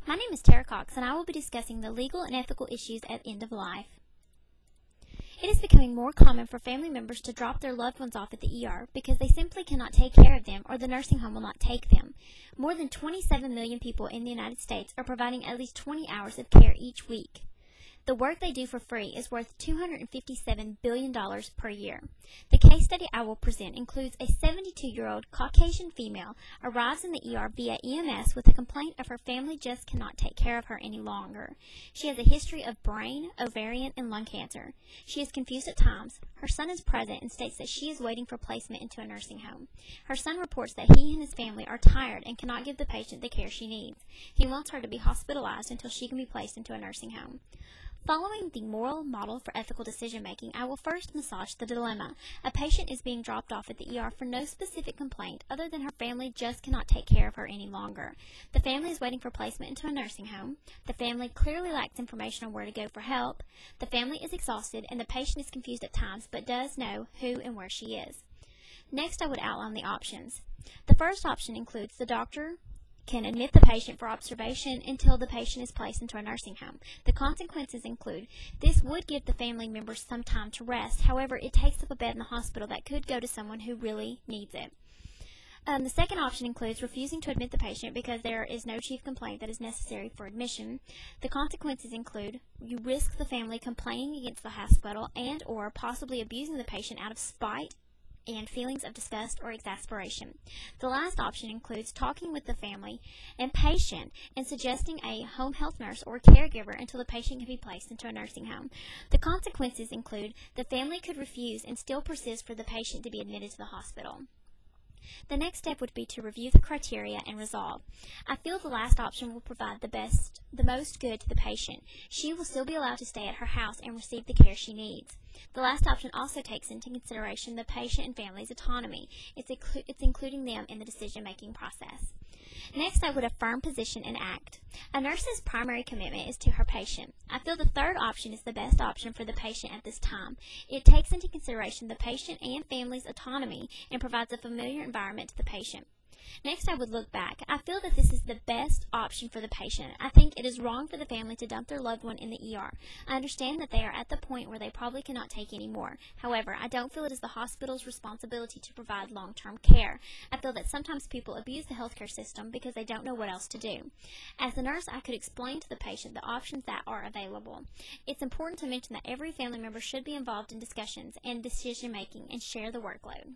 My name is Tara Cox, and I will be discussing the legal and ethical issues at end of life. It is becoming more common for family members to drop their loved ones off at the ER because they simply cannot take care of them or the nursing home will not take them. More than 27 million people in the United States are providing at least 20 hours of care each week. The work they do for free is worth $257 billion per year. The case study I will present includes a 72-year-old Caucasian female arrives in the ER via EMS with a complaint of her family just cannot take care of her any longer. She has a history of brain, ovarian, and lung cancer. She is confused at times. Her son is present and states that she is waiting for placement into a nursing home. Her son reports that he and his family are tired and cannot give the patient the care she needs. He wants her to be hospitalized until she can be placed into a nursing home. Following the moral model for ethical decision-making, I will first massage the dilemma. A patient is being dropped off at the ER for no specific complaint other than her family just cannot take care of her any longer. The family is waiting for placement into a nursing home. The family clearly lacks information on where to go for help. The family is exhausted and the patient is confused at times but does know who and where she is. Next, I would outline the options. The first option includes the doctor can admit the patient for observation until the patient is placed into a nursing home. The consequences include this would give the family members some time to rest. However, it takes up a bed in the hospital that could go to someone who really needs it. The second option includes refusing to admit the patient because there is no chief complaint that is necessary for admission. The consequences include you risk the family complaining against the hospital and or possibly abusing the patient out of spite and feelings of disgust or exasperation. The last option includes talking with the family and patient and suggesting a home health nurse or caregiver until the patient can be placed into a nursing home. The consequences include the family could refuse and still persist for the patient to be admitted to the hospital. The next step would be to review the criteria and resolve. I feel the last option will provide the most good to the patient. She will still be allowed to stay at her house and receive the care she needs. The last option also takes into consideration the patient and family's autonomy. It's including them in the decision-making process. Next, I would affirm position and act. A nurse's primary commitment is to her patient. I feel the third option is the best option for the patient at this time. It takes into consideration the patient and family's autonomy and provides a familiar environment to the patient. Next, I would look back. I feel that this is the best option for the patient. I think it is wrong for the family to dump their loved one in the ER. I understand that they are at the point where they probably cannot take any more. However, I don't feel it is the hospital's responsibility to provide long-term care. I feel that sometimes people abuse the healthcare system because they don't know what else to do. As a nurse, I could explain to the patient the options that are available. It's important to mention that every family member should be involved in discussions and decision-making and share the workload.